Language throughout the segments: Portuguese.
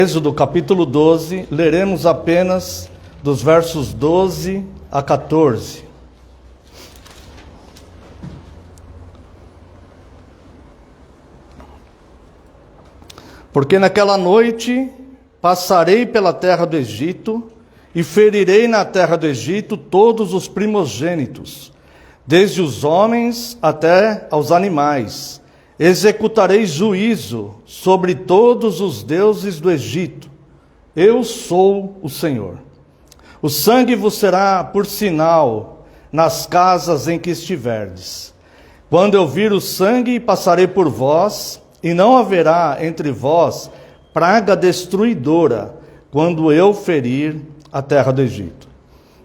Êxodo capítulo 12, leremos apenas dos versos 12 a 14. Porque naquela noite passarei pela terra do Egito e ferirei na terra do Egito todos os primogênitos, desde os homens até aos animais. Executarei juízo sobre todos os deuses do Egito. Eu sou o Senhor. O sangue vos será por sinal nas casas em que estiverdes. Quando eu vir o sangue, passarei por vós, e não haverá entre vós praga destruidora, quando eu ferir a terra do Egito.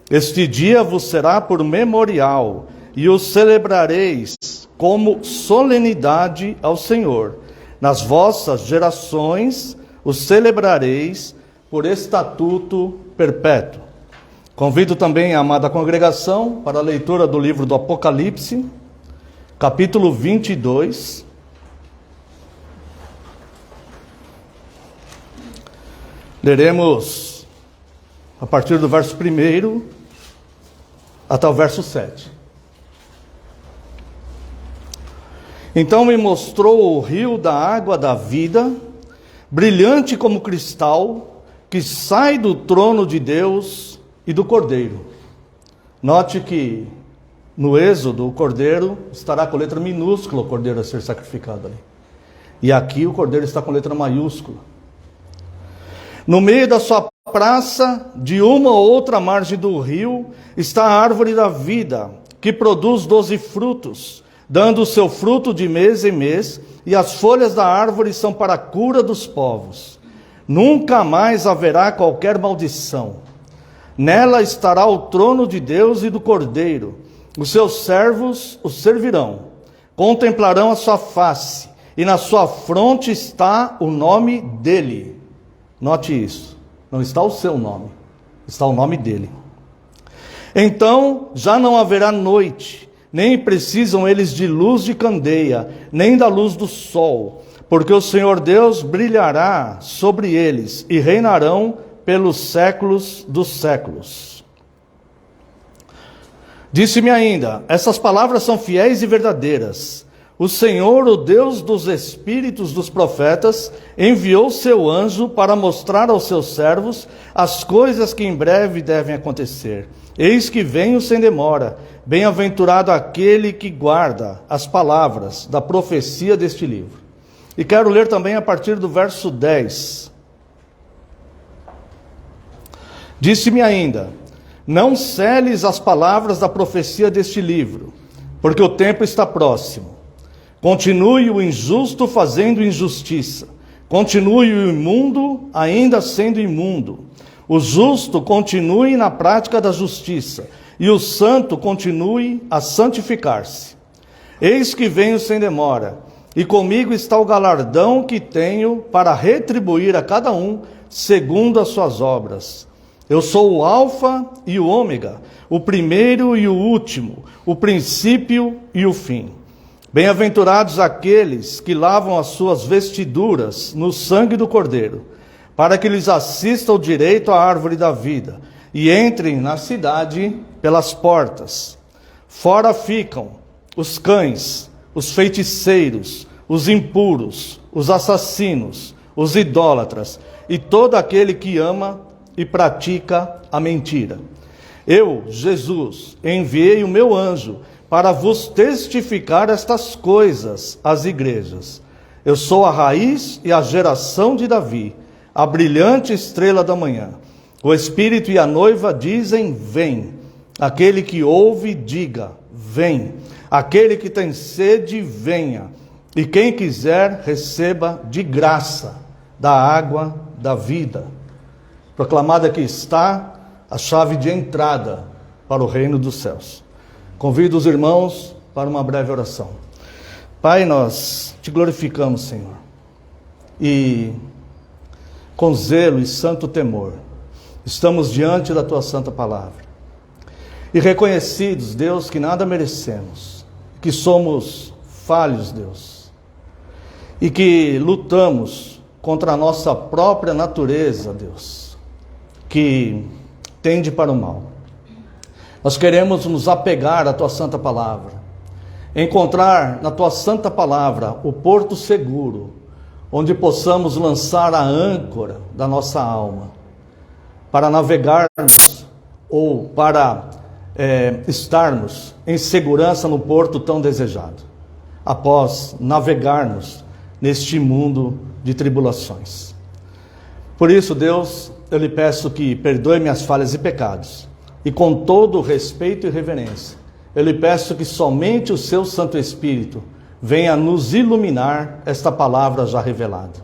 Este dia vos será por memorial, e o celebrareis como solenidade ao Senhor. Nas vossas gerações o celebrareis por estatuto perpétuo. Convido também a amada congregação para a leitura do livro do Apocalipse, capítulo 22. Leremos a partir do verso 1 até o verso 7. Então me mostrou o rio da água da vida, brilhante como cristal, que sai do trono de Deus e do Cordeiro. Note que no Êxodo o Cordeiro estará com letra minúscula, o Cordeiro a ser sacrificado ali. E aqui o Cordeiro está com letra maiúscula. No meio da sua praça, de uma ou outra margem do rio, está a árvore da vida, que produz 12 frutos, dando o seu fruto de mês em mês, e as folhas da árvore são para a cura dos povos. Nunca mais haverá qualquer maldição. Nela estará o trono de Deus e do Cordeiro. Os seus servos o servirão, contemplarão a sua face, e na sua fronte está o nome dele. Note isso, não está o seu nome, está o nome dele. Então já não haverá noite, nem precisam eles de luz de candeia, nem da luz do sol, porque o Senhor Deus brilhará sobre eles e reinarão pelos séculos dos séculos. Disse-me ainda: essas palavras são fiéis e verdadeiras. O Senhor, o Deus dos espíritos dos profetas, enviou seu anjo para mostrar aos seus servos as coisas que em breve devem acontecer. Eis que venho sem demora. Bem-aventurado aquele que guarda as palavras da profecia deste livro. E quero ler também a partir do verso 10. Disse-me ainda: não seles as palavras da profecia deste livro, porque o tempo está próximo. Continue o injusto fazendo injustiça. Continue o imundo ainda sendo imundo. O justo continue na prática da justiça, e o santo continue a santificar-se. Eis que venho sem demora, e comigo está o galardão que tenho para retribuir a cada um segundo as suas obras. Eu sou o Alfa e o Ômega, o primeiro e o último, o princípio e o fim. Bem-aventurados aqueles que lavam as suas vestiduras no sangue do Cordeiro, para que lhes assista o direito à árvore da vida, e entrem na cidade pelas portas. Fora ficam os cães, os feiticeiros, os impuros, os assassinos, os idólatras, e todo aquele que ama e pratica a mentira. Eu, Jesus, enviei o meu anjo para vos testificar estas coisas às igrejas. Eu sou a raiz e a geração de Davi, a brilhante estrela da manhã. O Espírito e a noiva dizem: vem. Aquele que ouve, diga: vem. Aquele que tem sede, venha. E quem quiser, receba de graça da água da vida. Proclamada que está a chave de entrada para o reino dos céus. Convido os irmãos para uma breve oração. Pai, nós te glorificamos, Senhor, e com zelo e santo temor estamos diante da tua santa palavra, e reconhecidos, Deus, que nada merecemos, que somos falhos, Deus, e que lutamos contra a nossa própria natureza, Deus, que tende para o mal. Nós queremos nos apegar à Tua Santa Palavra, encontrar na Tua Santa Palavra o porto seguro, onde possamos lançar a âncora da nossa alma, para navegarmos ou para estarmos em segurança no porto tão desejado, após navegarmos neste mundo de tribulações. Por isso, Deus, eu lhe peço que perdoe minhas falhas e pecados, e com todo respeito e reverência, eu lhe peço que somente o seu Santo Espírito venha nos iluminar esta palavra já revelada.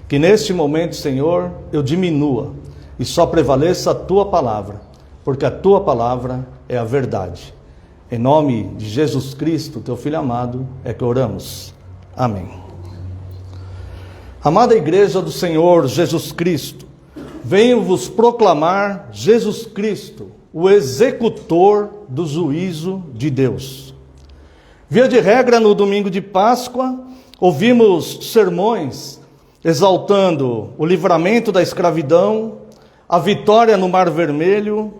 Que neste momento, Senhor, eu diminua e só prevaleça a Tua palavra, porque a Tua palavra é a verdade. Em nome de Jesus Cristo, Teu Filho amado, é que oramos. Amém. Amada Igreja do Senhor Jesus Cristo, venho vos proclamar Jesus Cristo, o executor do juízo de Deus. Via de regra, no domingo de Páscoa, ouvimos sermões exaltando o livramento da escravidão, a vitória no Mar Vermelho,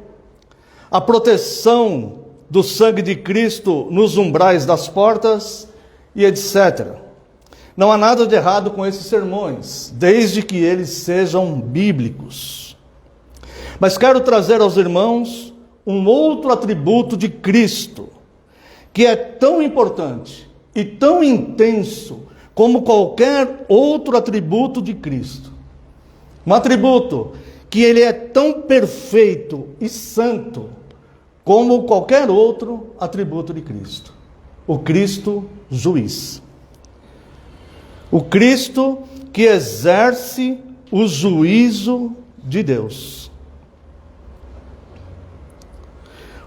a proteção do sangue de Cristo nos umbrais das portas e etc. Não há nada de errado com esses sermões, desde que eles sejam bíblicos. Mas quero trazer aos irmãos um outro atributo de Cristo, que é tão importante e tão intenso como qualquer outro atributo de Cristo. Um atributo que ele é tão perfeito e santo como qualquer outro atributo de Cristo. O Cristo juiz. O Cristo que exerce o juízo de Deus.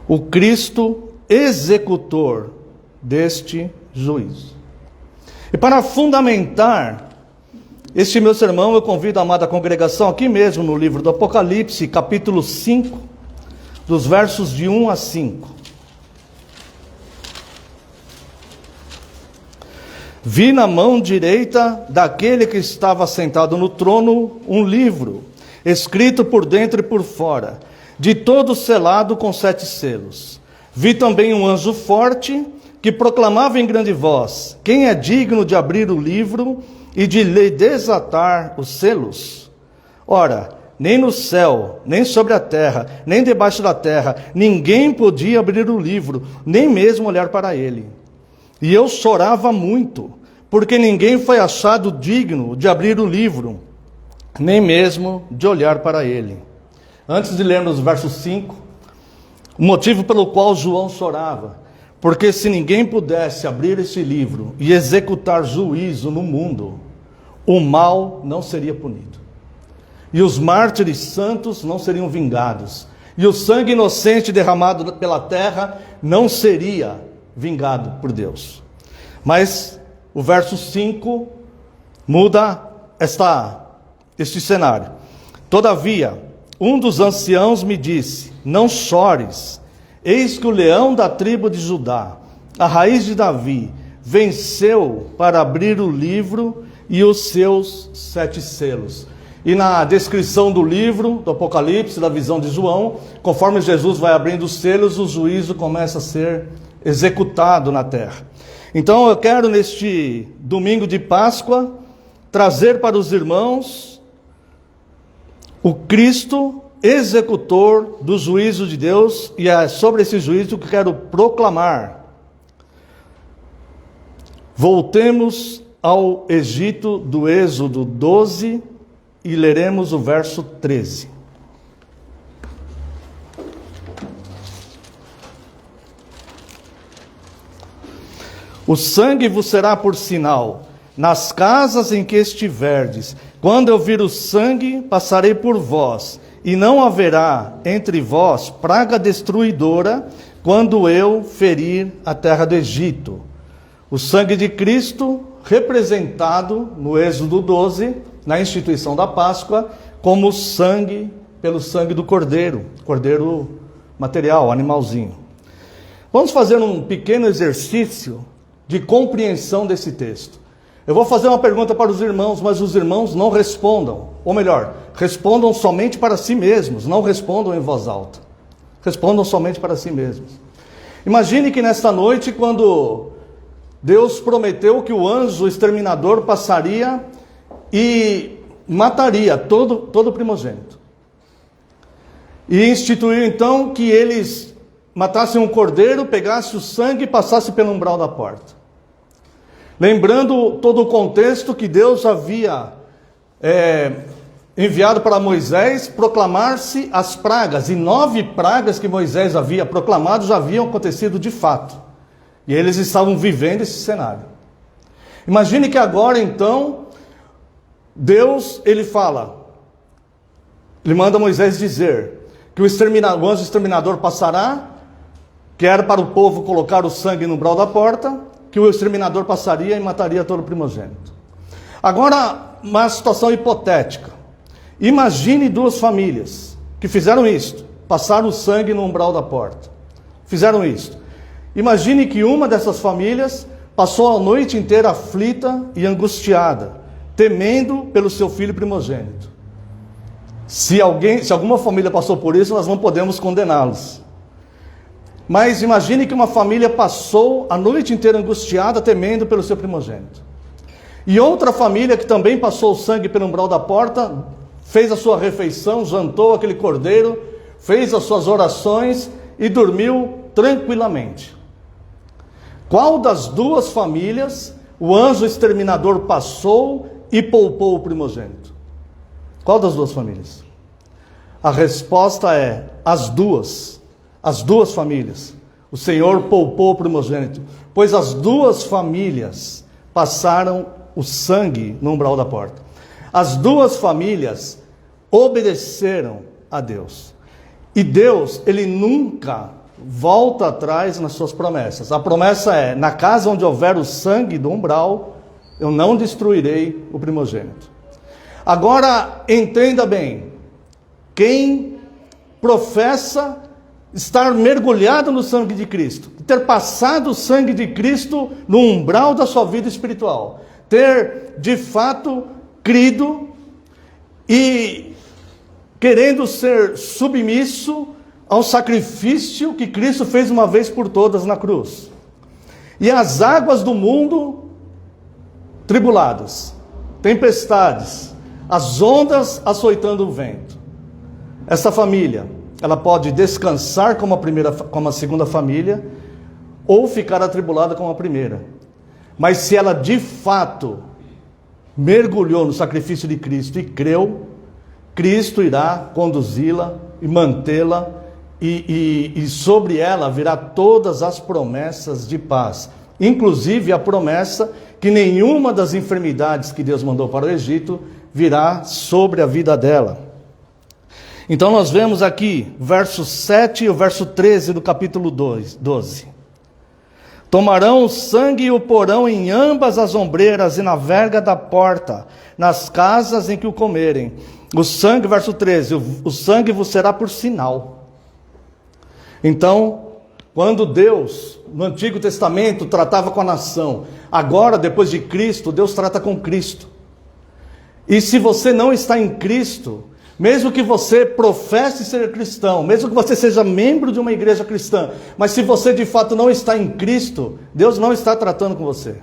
O Cristo executor deste juízo. E para fundamentar este meu sermão, eu convido a amada congregação aqui mesmo no livro do Apocalipse, capítulo 5, dos versos de 1 a 5. Vi na mão direita daquele que estava sentado no trono um livro, escrito por dentro e por fora, de todo selado com 7 selos. Vi também um anjo forte que proclamava em grande voz: quem é digno de abrir o livro e de lhe desatar os selos? Ora, nem no céu, nem sobre a terra, nem debaixo da terra, ninguém podia abrir o livro, nem mesmo olhar para ele. E eu chorava muito, porque ninguém foi achado digno de abrir o livro, nem mesmo de olhar para ele. Antes de lermos o verso 5, o motivo pelo qual João chorava, porque se ninguém pudesse abrir esse livro e executar juízo no mundo, o mal não seria punido. E os mártires santos não seriam vingados. E o sangue inocente derramado pela terra não seria vingado por Deus. Mas o verso 5 muda este cenário. Todavia, um dos anciãos me disse: não chores, eis que o leão da tribo de Judá, a raiz de Davi, venceu para abrir o livro e os seus 7 selos. E na descrição do livro, do Apocalipse, da visão de João, conforme Jesus vai abrindo os selos, o juízo começa a ser executado na terra. Então eu quero neste domingo de Páscoa trazer para os irmãos o Cristo executor do juízo de Deus, e é sobre esse juízo que eu quero proclamar. Voltemos ao Egito do Êxodo 12 e leremos o verso 13. O sangue vos será por sinal nas casas em que estiverdes. Quando eu vir o sangue, passarei por vós, e não haverá entre vós praga destruidora, quando eu ferir a terra do Egito. O sangue de Cristo, representado no Êxodo 12, na instituição da Páscoa, como sangue, pelo sangue do cordeiro, cordeiro material, animalzinho. Vamos fazer um pequeno exercício de compreensão desse texto. Eu vou fazer uma pergunta para os irmãos, mas os irmãos não respondam. Ou melhor, respondam somente para si mesmos, não respondam em voz alta. Respondam somente para si mesmos. Imagine que nesta noite, quando Deus prometeu que o anjo exterminador passaria e mataria todo primogênito. E instituiu então que eles matassem um cordeiro, pegassem o sangue e passassem pelo umbral da porta. Lembrando todo o contexto que Deus havia enviado para Moisés proclamar-se as pragas. E 9 pragas que Moisés havia proclamado já haviam acontecido de fato. E eles estavam vivendo esse cenário. Imagine que agora então, Deus, ele manda Moisés dizer que o anjo exterminador passará, que era para o povo colocar o sangue no umbral da porta, que o exterminador passaria e mataria todo o primogênito. Agora, uma situação hipotética. Imagine 2 famílias que fizeram isto, passaram o sangue no umbral da porta. Fizeram isto. Imagine que uma dessas famílias passou a noite inteira aflita e angustiada, temendo pelo seu filho primogênito. Se alguma família passou por isso, nós não podemos condená-los. Mas imagine que uma família passou a noite inteira angustiada, temendo pelo seu primogênito. E outra família que também passou o sangue pelo umbral da porta, fez a sua refeição, jantou aquele cordeiro, fez as suas orações e dormiu tranquilamente. Qual das 2 famílias o anjo exterminador passou e poupou o primogênito? Qual das 2 famílias? A resposta é as duas famílias. O Senhor poupou o primogênito, pois as 2 famílias passaram o sangue no umbral da porta. As 2 famílias obedeceram a Deus. E Deus, ele nunca volta atrás nas suas promessas. A promessa é: na casa onde houver o sangue do umbral, eu não destruirei o primogênito. Agora, entenda bem, quem professa estar mergulhado no sangue de Cristo, ter passado o sangue de Cristo no umbral da sua vida espiritual, ter de fato crido e querendo ser submisso ao sacrifício que Cristo fez uma vez por todas na cruz. E as águas do mundo tribuladas, tempestades, as ondas açoitando o vento. Essa família, ela pode descansar como a segunda família, ou ficar atribulada como a primeira. Mas se ela de fato mergulhou no sacrifício de Cristo e creu, Cristo irá conduzi-la e mantê-la, e sobre ela virá todas as promessas de paz. Inclusive a promessa que nenhuma das enfermidades que Deus mandou para o Egito virá sobre a vida dela. Então nós vemos aqui, verso 7 e o verso 13 do capítulo 12. Tomarão o sangue e o porão em ambas as ombreiras e na verga da porta, nas casas em que o comerem. O sangue, verso 13, o sangue vos será por sinal. Então, quando Deus, no Antigo Testamento, tratava com a nação, agora, depois de Cristo, Deus trata com Cristo. E se você não está em Cristo, mesmo que você professe ser cristão, mesmo que você seja membro de uma igreja cristã, mas se você de fato não está em Cristo, Deus não está tratando com você.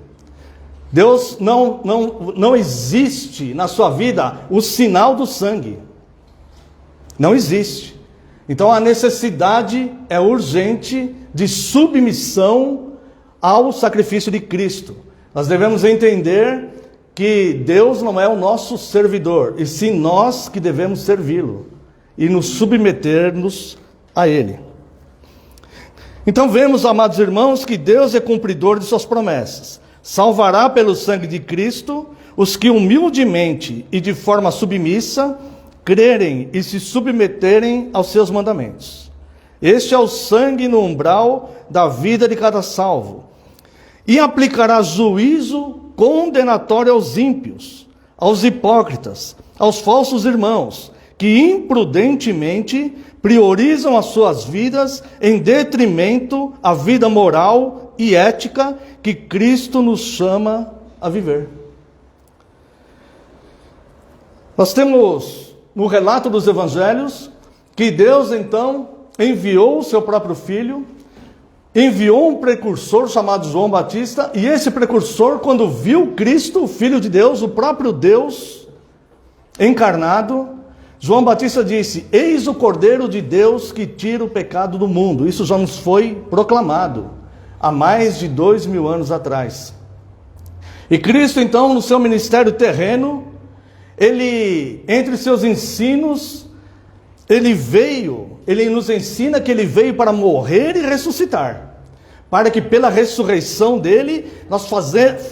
Deus não existe na sua vida o sinal do sangue. Não existe. Então a necessidade é urgente de submissão ao sacrifício de Cristo. Nós devemos entender que Deus não é o nosso servidor, e sim nós que devemos servi-lo e nos submetermos a Ele. Então vemos, amados irmãos, que Deus é cumpridor de suas promessas. Salvará pelo sangue de Cristo os que humildemente e de forma submissa crerem e se submeterem aos seus mandamentos. Este é o sangue no umbral da vida de cada salvo. E aplicará juízo condenatório aos ímpios, aos hipócritas, aos falsos irmãos, que imprudentemente priorizam as suas vidas em detrimento à vida moral e ética que Cristo nos chama a viver. Nós temos no relato dos evangelhos que Deus então enviou o seu próprio filho, enviou um precursor chamado João Batista, e esse precursor, quando viu Cristo, o Filho de Deus, o próprio Deus encarnado, João Batista disse: eis o Cordeiro de Deus que tira o pecado do mundo. Isso já nos foi proclamado há mais de 2000 anos atrás. E Cristo então, no seu ministério terreno, ele, entre seus ensinos, ele nos ensina que ele veio para morrer e ressuscitar, para que pela ressurreição dele, nós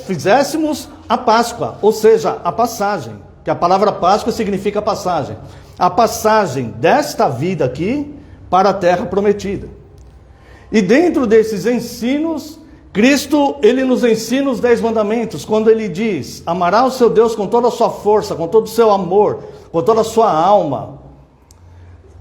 fizéssemos a Páscoa, ou seja, a passagem, que a palavra Páscoa significa passagem, a passagem desta vida aqui para a terra prometida. E dentro desses ensinos, Cristo, ele nos ensina os 10 mandamentos, quando ele diz: amará o seu Deus com toda a sua força, com todo o seu amor, com toda a sua alma,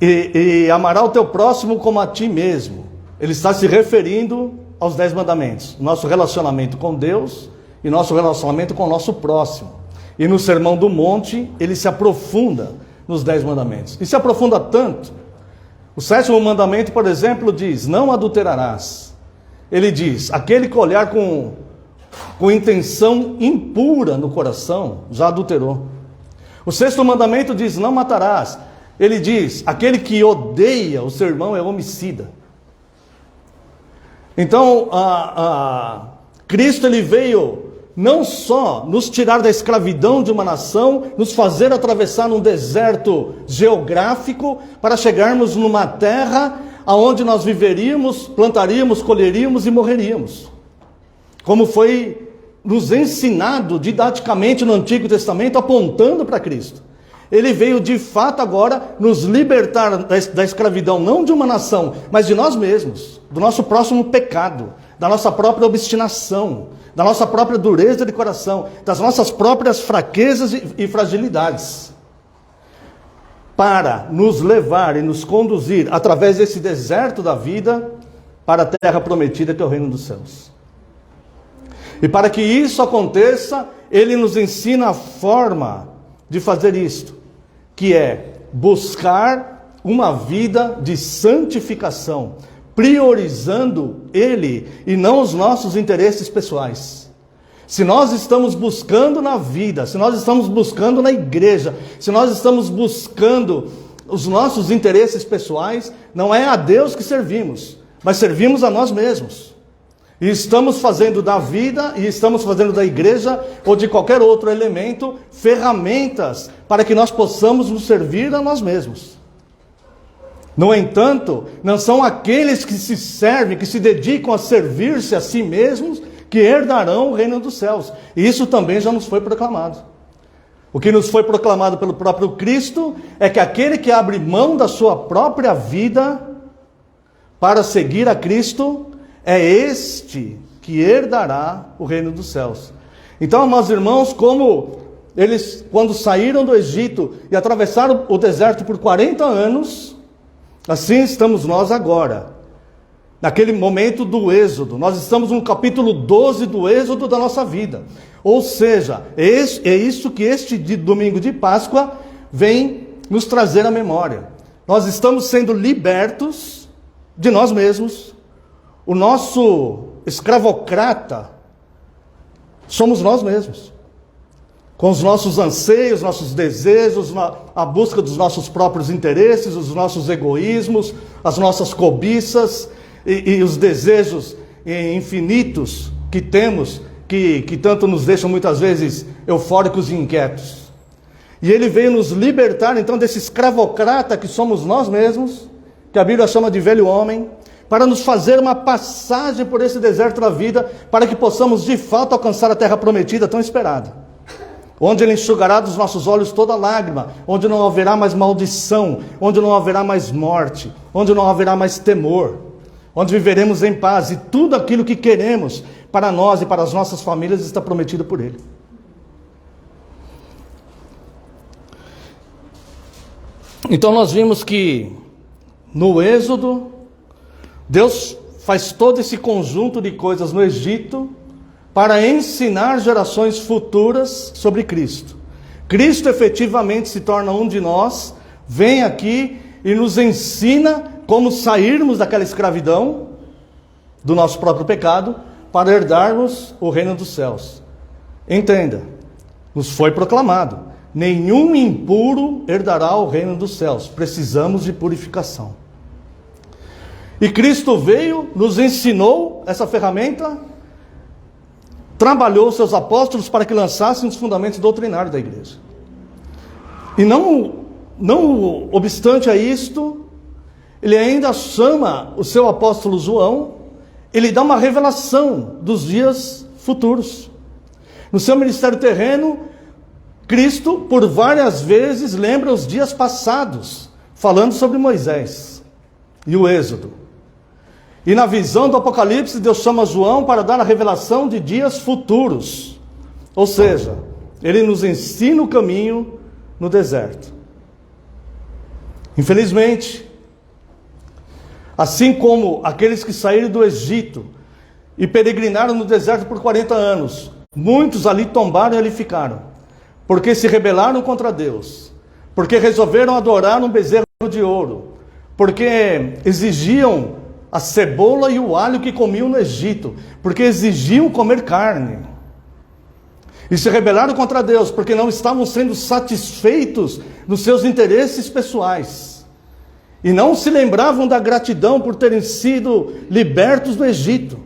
e amará o teu próximo como a ti mesmo. Ele está se referindo aos 10 mandamentos, nosso relacionamento com Deus e nosso relacionamento com o nosso próximo. E no Sermão do Monte, ele se aprofunda nos 10 mandamentos, e se aprofunda tanto. O 7º mandamento, por exemplo, diz: não adulterarás. Ele diz: aquele que olhar com intenção impura no coração, já adulterou. O 6º mandamento diz: não matarás. Ele diz: aquele que odeia o seu irmão é homicida. Então, Cristo, ele veio não só nos tirar da escravidão de uma nação, nos fazer atravessar um deserto geográfico, para chegarmos numa terra aonde nós viveríamos, plantaríamos, colheríamos e morreríamos, como foi nos ensinado didaticamente no Antigo Testamento, apontando para Cristo. Ele veio de fato agora nos libertar da escravidão, não de uma nação, mas de nós mesmos, do nosso próximo pecado, da nossa própria obstinação, da nossa própria dureza de coração, das nossas próprias fraquezas e fragilidades, para nos levar e nos conduzir através desse deserto da vida para a terra prometida, que é o reino dos céus. E para que isso aconteça, ele nos ensina a forma de fazer isto, que é buscar uma vida de santificação, priorizando ele e não os nossos interesses pessoais. Se nós estamos buscando na vida, se nós estamos buscando na igreja, se nós estamos buscando os nossos interesses pessoais, não é a Deus que servimos, mas servimos a nós mesmos. E estamos fazendo da vida, e estamos fazendo da igreja, ou de qualquer outro elemento, ferramentas para que nós possamos nos servir a nós mesmos. No entanto, não são aqueles que se servem, que se dedicam a servir-se a si mesmos, que herdarão o reino dos céus. E isso também já nos foi proclamado. O que nos foi proclamado pelo próprio Cristo é que aquele que abre mão da sua própria vida para seguir a Cristo, é este que herdará o reino dos céus. Então, meus irmãos, como eles, quando saíram do Egito e atravessaram o deserto por 40 anos, assim estamos nós agora, naquele momento do Êxodo. Nós estamos no capítulo 12 do Êxodo da nossa vida. Ou seja, é isso que este domingo de Páscoa vem nos trazer à memória. Nós estamos sendo libertos de nós mesmos. O nosso escravocrata somos nós mesmos, com os nossos anseios, nossos desejos, a busca dos nossos próprios interesses, os nossos egoísmos, as nossas cobiças e os desejos infinitos que temos, que tanto nos deixam muitas vezes eufóricos e inquietos. E ele veio nos libertar então desse escravocrata que somos nós mesmos, que a Bíblia chama de velho homem, para nos fazer uma passagem por esse deserto da vida, para que possamos de fato alcançar a terra prometida tão esperada, onde ele enxugará dos nossos olhos toda lágrima, onde não haverá mais maldição, onde não haverá mais morte, onde não haverá mais temor, onde viveremos em paz, e tudo aquilo que queremos para nós e para as nossas famílias está prometido por ele. Então nós vimos que no Êxodo, Deus faz todo esse conjunto de coisas no Egito para ensinar gerações futuras sobre Cristo. Cristo efetivamente se torna um de nós, vem aqui e nos ensina como sairmos daquela escravidão do nosso próprio pecado para herdarmos o reino dos céus. Entenda, nos foi proclamado: nenhum impuro herdará o reino dos céus. Precisamos de purificação. E Cristo veio, nos ensinou essa ferramenta, trabalhou seus apóstolos para que lançassem os fundamentos doutrinários da igreja. E não obstante a isto, ele ainda chama o seu apóstolo João, ele dá uma revelação dos dias futuros. No seu ministério terreno, Cristo, por várias vezes, lembra os dias passados, falando sobre Moisés e o Êxodo. E na visão do Apocalipse, Deus chama João para dar a revelação de dias futuros. Ou seja, ele nos ensina o caminho no deserto. Infelizmente, assim como aqueles que saíram do Egito e peregrinaram no deserto por 40 anos, muitos ali tombaram e ali ficaram, porque se rebelaram contra Deus, porque resolveram adorar um bezerro de ouro, porque exigiam a cebola e o alho que comiam no Egito, porque exigiam comer carne. E se rebelaram contra Deus, porque não estavam sendo satisfeitos nos seus interesses pessoais. E não se lembravam da gratidão por terem sido libertos do Egito.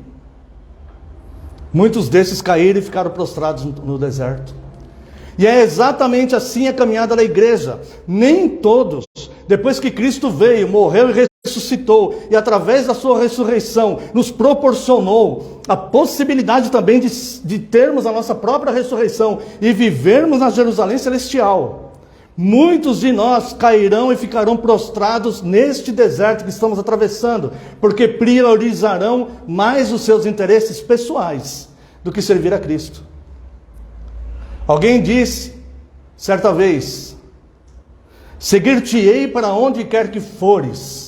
Muitos desses caíram e ficaram prostrados no deserto. E é exatamente assim a caminhada da igreja. Nem todos, depois que Cristo veio, morreu e ressuscitou, e através da sua ressurreição nos proporcionou a possibilidade também de termos a nossa própria ressurreição e vivermos na Jerusalém celestial. Muitos de nós cairão e ficarão prostrados neste deserto que estamos atravessando, porque priorizarão mais os seus interesses pessoais do que servir a Cristo. Alguém disse, certa vez: seguir-te-ei para onde quer que fores.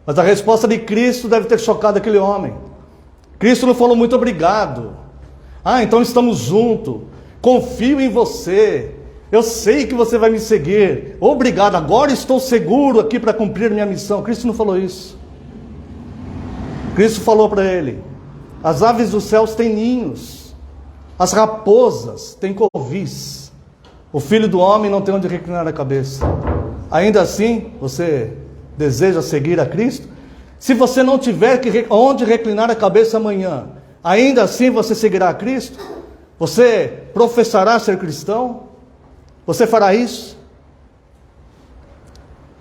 Mas a resposta de Cristo deve ter chocado aquele homem. Cristo não falou muito obrigado. Então estamos juntos. Confio em você. Eu sei que você vai me seguir. Obrigado, agora estou seguro aqui para cumprir minha missão. Cristo não falou isso. Cristo falou para ele: as aves dos céus têm ninhos. As raposas têm covis. O Filho do Homem não tem onde reclinar a cabeça. Ainda assim, você deseja seguir a Cristo? Se você não tiver onde reclinar a cabeça amanhã, ainda assim você seguirá a Cristo? Você professará ser cristão? Você fará isso?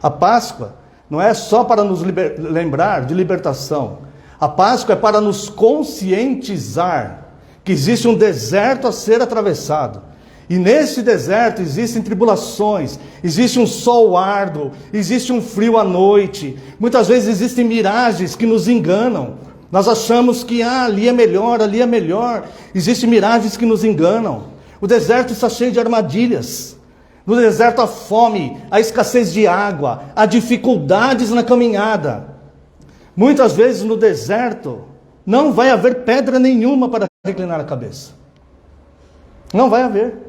A Páscoa não é só para nos lembrar de libertação. A Páscoa é para nos conscientizar que existe um deserto a ser atravessado. E nesse deserto existem tribulações, existe um sol árduo, existe um frio à noite. Muitas vezes existem miragens que nos enganam. Nós achamos que ali é melhor, ali é melhor. Existem miragens que nos enganam. O deserto está cheio de armadilhas. No deserto há fome, há escassez de água, há dificuldades na caminhada. Muitas vezes no deserto não vai haver pedra nenhuma para reclinar a cabeça. Não vai haver.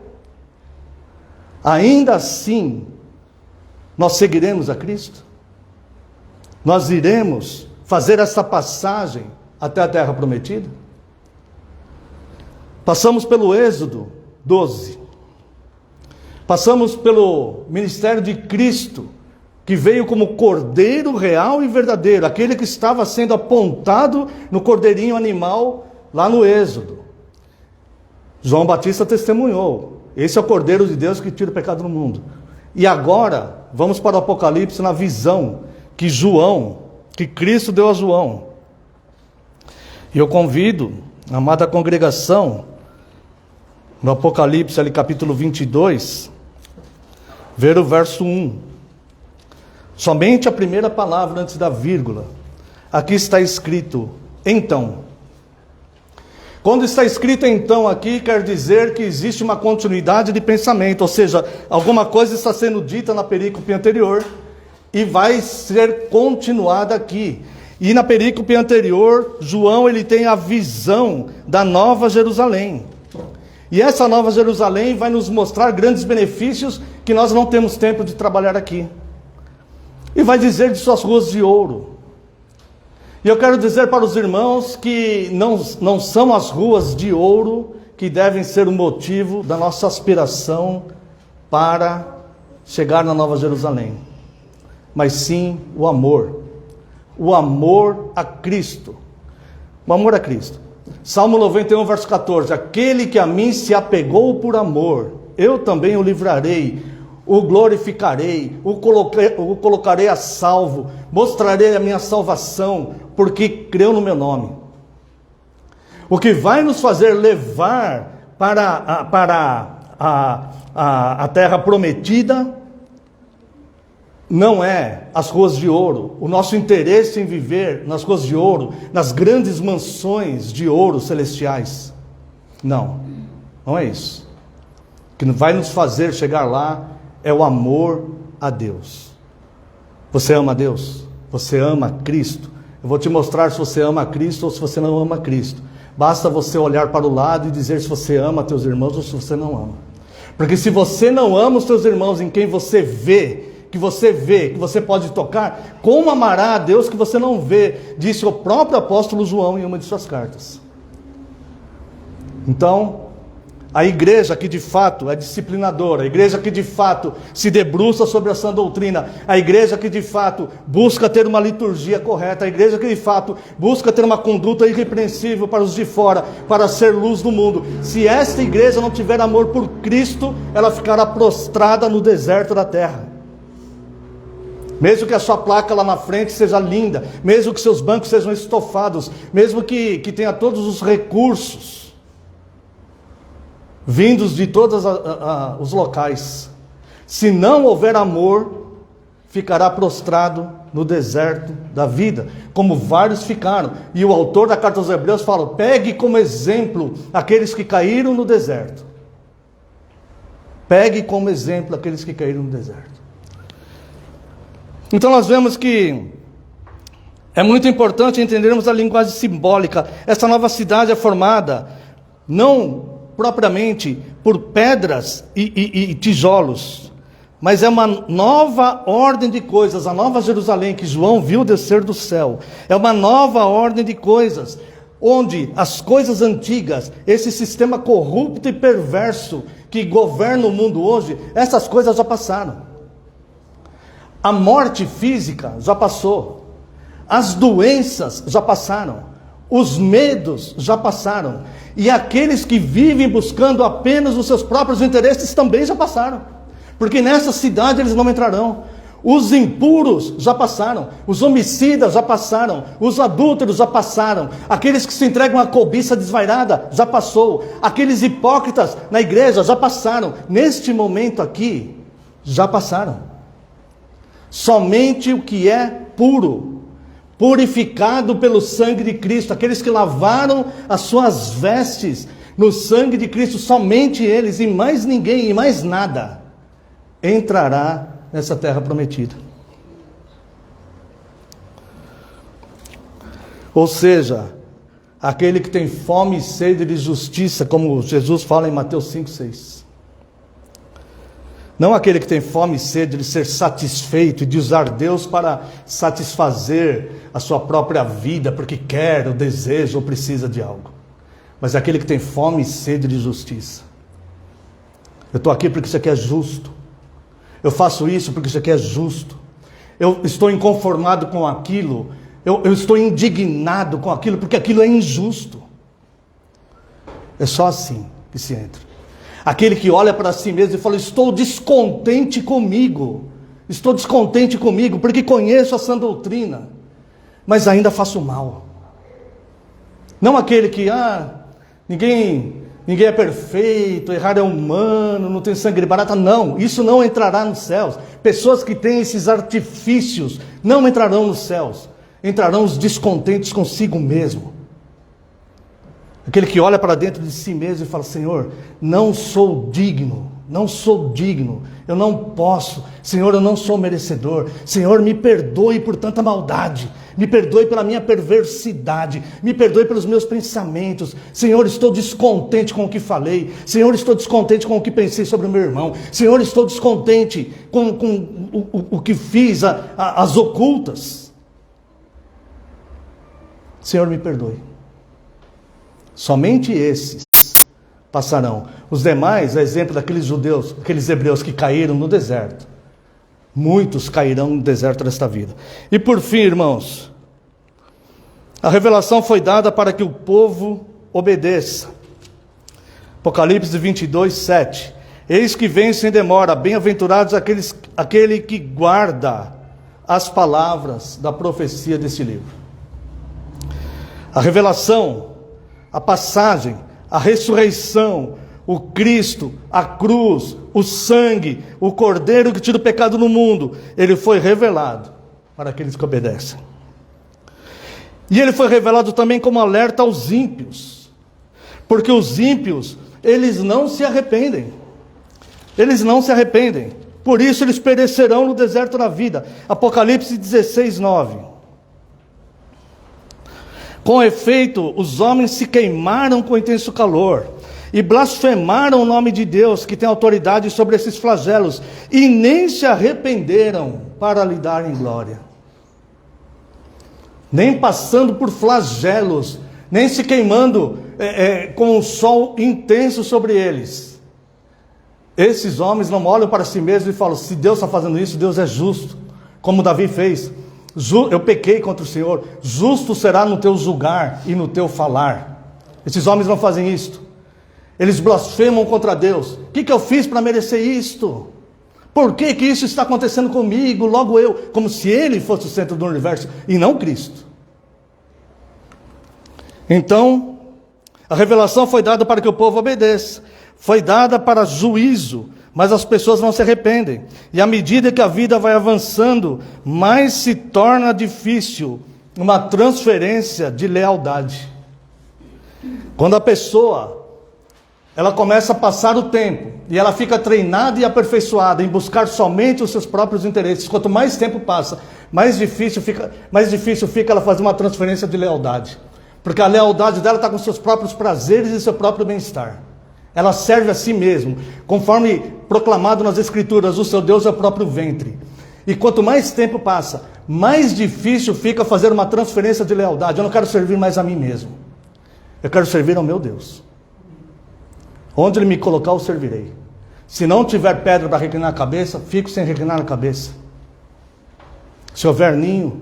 Ainda assim, nós seguiremos a Cristo? Nós iremos fazer essa passagem até a terra prometida? Passamos pelo Êxodo 12. Passamos pelo ministério de Cristo, que veio como Cordeiro real e verdadeiro, aquele que estava sendo apontado no cordeirinho animal lá no Êxodo. João Batista testemunhou: esse é o Cordeiro de Deus que tira o pecado do mundo. E agora, vamos para o Apocalipse na visão que Cristo deu a João. E eu convido a amada congregação, no Apocalipse, ali capítulo 22, ver o verso 1. Somente a primeira palavra antes da vírgula. Aqui está escrito: então. Quando está escrito então aqui, quer dizer que existe uma continuidade de pensamento, ou seja, alguma coisa está sendo dita na perícope anterior e vai ser continuada aqui. E na perícope anterior, João ele tem a visão da Nova Jerusalém. E essa Nova Jerusalém vai nos mostrar grandes benefícios que nós não temos tempo de trabalhar aqui. E vai dizer de suas ruas de ouro. E eu quero dizer para os irmãos que não são as ruas de ouro que devem ser o motivo da nossa aspiração para chegar na Nova Jerusalém, mas sim o amor a Cristo, o amor a Cristo. Salmo 91, verso 14, aquele que a mim se apegou por amor, eu também o livrarei, o glorificarei, o colocarei a salvo, mostrarei a minha salvação, porque creu no meu nome. O que vai nos fazer levar para a terra prometida não é as ruas de ouro, o nosso interesse em viver nas ruas de ouro, nas grandes mansões de ouro celestiais. Não é isso. O que vai nos fazer chegar lá é o amor a Deus. Você ama a Deus? Você ama Cristo? Eu vou te mostrar se você ama Cristo ou se você não ama Cristo. Basta você olhar para o lado e dizer se você ama teus irmãos ou se você não ama. Porque se você não ama os teus irmãos em quem você vê, que você pode tocar, como amará a Deus que você não vê? Disse o próprio apóstolo João em uma de suas cartas. Então, a igreja que de fato é disciplinadora, a igreja que de fato se debruça sobre a sã doutrina, a igreja que de fato busca ter uma liturgia correta, a igreja que de fato busca ter uma conduta irrepreensível para os de fora, para ser luz do mundo. Se esta igreja não tiver amor por Cristo, ela ficará prostrada no deserto da terra. Mesmo que a sua placa lá na frente seja linda, mesmo que seus bancos sejam estofados, mesmo que tenha todos os recursos vindos de todos os locais, se não houver amor, ficará prostrado no deserto da vida, como vários ficaram. E o autor da carta aos Hebreus fala: pegue como exemplo aqueles que caíram no deserto. Pegue como exemplo aqueles que caíram no deserto. Então nós vemos que é muito importante entendermos a linguagem simbólica. Essa nova cidade é formada não propriamente por pedras e tijolos, mas é uma nova ordem de coisas. A Nova Jerusalém que João viu descer do céu é uma nova ordem de coisas, onde as coisas antigas, esse sistema corrupto e perverso que governa o mundo hoje, essas coisas já passaram. A morte física já passou, as doenças já passaram, os medos já passaram, e aqueles que vivem buscando apenas os seus próprios interesses também já passaram, porque nessa cidade eles não entrarão. Os impuros já passaram, os homicidas já passaram, os adúlteros já passaram, aqueles que se entregam à cobiça desvairada já passou, aqueles hipócritas na igreja já passaram, neste momento aqui já passaram. Somente o que é puro, purificado pelo sangue de Cristo, aqueles que lavaram as suas vestes no sangue de Cristo, somente eles e mais ninguém e mais nada entrará nessa terra prometida. Ou seja, aquele que tem fome e sede de justiça, como Jesus fala em Mateus 5:6. Não aquele que tem fome e sede de ser satisfeito e de usar Deus para satisfazer a sua própria vida, porque quer, ou deseja, ou precisa de algo. Mas aquele que tem fome e sede de justiça. Eu estou aqui porque isso aqui é justo. Eu faço isso porque isso aqui é justo. Eu estou inconformado com aquilo. Eu estou indignado com aquilo porque aquilo é injusto. É só assim que se entra. Aquele que olha para si mesmo e fala: estou descontente comigo, porque conheço a sã doutrina, mas ainda faço mal. Não aquele que, ninguém é perfeito, errar é humano, não tem sangue de barata. Não, isso não entrará nos céus. Pessoas que têm esses artifícios não entrarão nos céus. Entrarão os descontentes consigo mesmo. Aquele que olha para dentro de si mesmo e fala: Senhor, não sou digno não sou digno, eu não posso, Senhor, eu não sou merecedor, Senhor, me perdoe por tanta maldade, me perdoe pela minha perversidade, me perdoe pelos meus pensamentos, Senhor, estou descontente com o que falei, Senhor, estou descontente com o que pensei sobre o meu irmão, Senhor, estou descontente com o que fiz, as ocultas, Senhor, me perdoe. Somente esses passarão. Os demais, a exemplo daqueles judeus, aqueles hebreus que caíram no deserto. Muitos cairão no deserto desta vida. E por fim, irmãos, a revelação foi dada para que o povo obedeça. Apocalipse 22, 7. Eis que vem sem demora, bem-aventurados aquele que guarda as palavras da profecia deste livro. A revelação, a passagem, a ressurreição, o Cristo, a cruz, o sangue, o Cordeiro que tira o pecado no mundo, ele foi revelado para aqueles que obedecem. E ele foi revelado também como alerta aos ímpios, porque os ímpios, eles não se arrependem, por isso eles perecerão no deserto da vida. Apocalipse 16, 9. Com efeito, os homens se queimaram com intenso calor e blasfemaram o nome de Deus, que tem autoridade sobre esses flagelos, e nem se arrependeram para lhe darem glória. Nem passando por flagelos, nem se queimando com o sol intenso sobre eles. Esses homens não olham para si mesmos e falam: se Deus está fazendo isso, Deus é justo, como Davi fez. Eu pequei contra o Senhor, justo será no teu julgar e no teu falar. Esses homens não fazem isto. Eles blasfemam contra Deus. O que eu fiz para merecer isto? Por que isso está acontecendo comigo? Logo eu, como se ele fosse o centro do universo e não Cristo. Então, a revelação foi dada para que o povo obedeça. Foi dada para juízo, mas as pessoas não se arrependem. E à medida que a vida vai avançando, mais se torna difícil uma transferência de lealdade. Quando a pessoa, ela começa a passar o tempo, e ela fica treinada e aperfeiçoada em buscar somente os seus próprios interesses, quanto mais tempo passa, mais difícil fica ela fazer uma transferência de lealdade. Porque a lealdade dela está com seus próprios prazeres e seu próprio bem-estar. Ela serve a si mesmo, conforme proclamado nas Escrituras, o seu Deus é o próprio ventre. E quanto mais tempo passa, mais difícil fica fazer uma transferência de lealdade. Eu não quero servir mais a mim mesmo. Eu quero servir ao meu Deus. Onde Ele me colocar, eu servirei. Se não tiver pedra para reclinar a cabeça, fico sem reclinar a cabeça. Se houver ninho,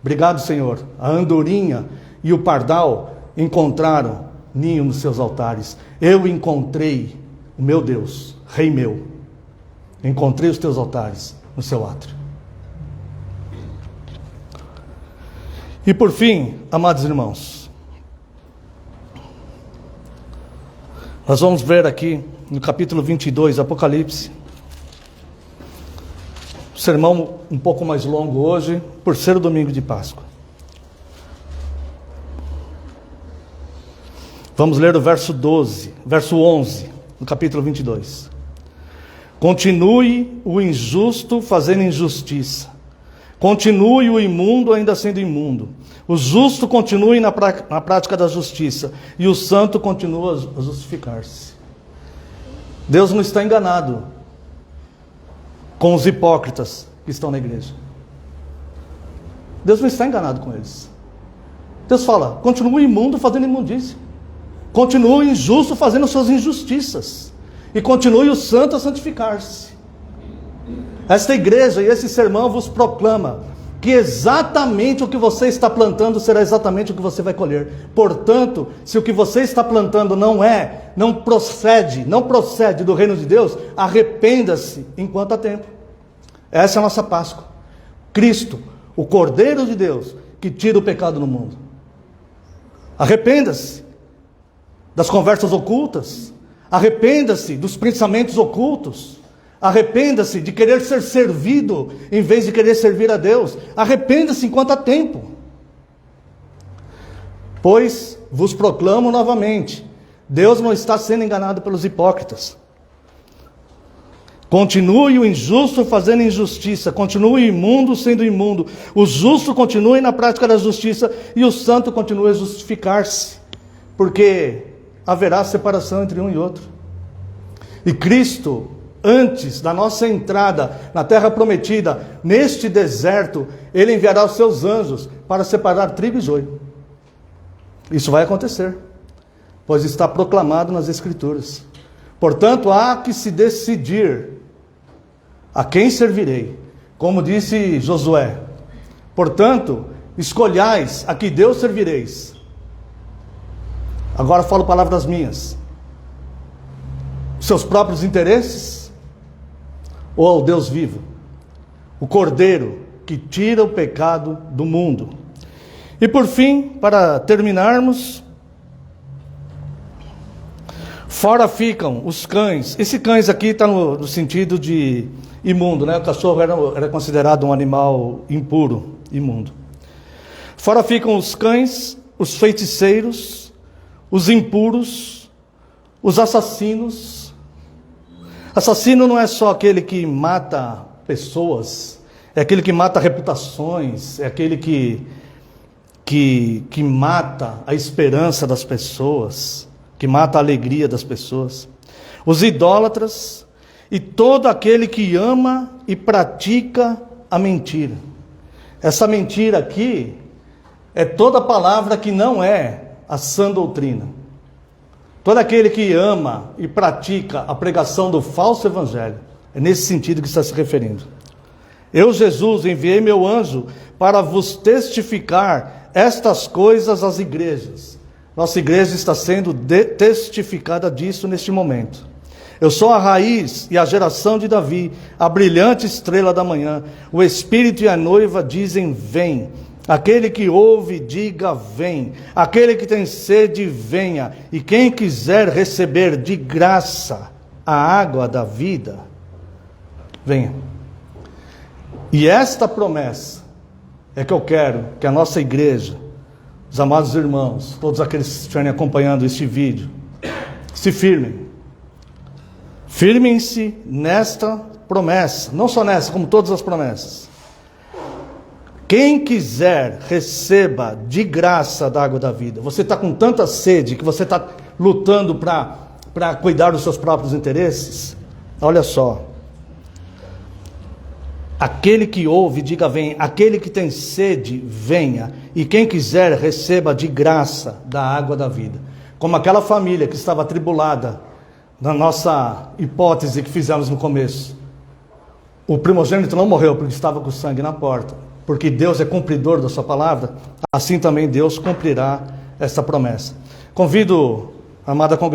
obrigado, Senhor. A andorinha e o pardal encontraram ninho nos seus altares. Eu encontrei o meu Deus, Rei meu. Encontrei os teus altares no seu átrio. E por fim, amados irmãos, nós vamos ver aqui no capítulo 22, Apocalipse. Sermão um pouco mais longo hoje, por ser o domingo de Páscoa. Vamos ler o verso 11, no capítulo 22. Continue o injusto fazendo injustiça. Continue o imundo ainda sendo imundo. O justo continue na prática da justiça. E o santo continua a justificar-se. Deus não está enganado com os hipócritas que estão na igreja. Deus não está enganado com eles. Deus fala: continue imundo fazendo imundícia. Continue injusto fazendo suas injustiças. E continue o santo a santificar-se. Esta igreja e esse sermão vos proclama que exatamente o que você está plantando será exatamente o que você vai colher. Portanto, se o que você está plantando não procede do reino de Deus, arrependa-se enquanto há tempo. Essa é a nossa Páscoa. Cristo, o Cordeiro de Deus, que tira o pecado do mundo. Arrependa-se das conversas ocultas, arrependa-se dos pensamentos ocultos, arrependa-se de querer ser servido em vez de querer servir a Deus, arrependa-se enquanto há tempo. Pois vos proclamo novamente, Deus não está sendo enganado pelos hipócritas. Continue o injusto fazendo injustiça, continue o imundo sendo imundo, o justo continue na prática da justiça e o santo continue a justificar-se, porque haverá separação entre um e outro. E Cristo, antes da nossa entrada na terra prometida, neste deserto, Ele enviará os seus anjos para separar trigo e joio. Isso vai acontecer, pois está proclamado nas Escrituras. Portanto, há que se decidir a quem servirei, como disse Josué. Portanto, escolhais a que Deus servireis. Agora falo palavras minhas. Seus próprios interesses ou ao Deus vivo, o Cordeiro que tira o pecado do mundo. E por fim, para terminarmos, fora ficam os cães. Esse cães aqui está no sentido de imundo, né? O cachorro era considerado um animal impuro, imundo. Fora ficam os cães, os feiticeiros, os impuros, os assassinos. Assassino não é só aquele que mata pessoas, é aquele que mata reputações, é aquele que mata a esperança das pessoas, que mata a alegria das pessoas. Os idólatras e todo aquele que ama e pratica a mentira. Essa mentira aqui é toda palavra que não é a sã doutrina. Todo aquele que ama e pratica a pregação do falso evangelho. É nesse sentido que está se referindo. Eu, Jesus, enviei meu anjo para vos testificar estas coisas às igrejas. Nossa igreja está sendo testificada disso neste momento. Eu sou a raiz e a geração de Davi, a brilhante estrela da manhã. O Espírito e a noiva dizem, vem. Aquele que ouve, diga, vem. Aquele que tem sede, venha. E quem quiser receber de graça a água da vida, venha. E esta promessa é que eu quero que a nossa igreja, os amados irmãos, todos aqueles que estiverem acompanhando este vídeo, se firmem. Firmem-se nesta promessa, não só nessa, como todas as promessas. Quem quiser, receba de graça da água da vida. Você está com tanta sede que você está lutando para cuidar dos seus próprios interesses? Olha só. Aquele que ouve, diga vem. Aquele que tem sede, venha. E quem quiser, receba de graça da água da vida. Como aquela família que estava atribulada, na nossa hipótese que fizemos no começo. O primogênito não morreu porque estava com sangue na porta. Porque Deus é cumpridor da sua palavra, assim também Deus cumprirá essa promessa. Convido a amada congregação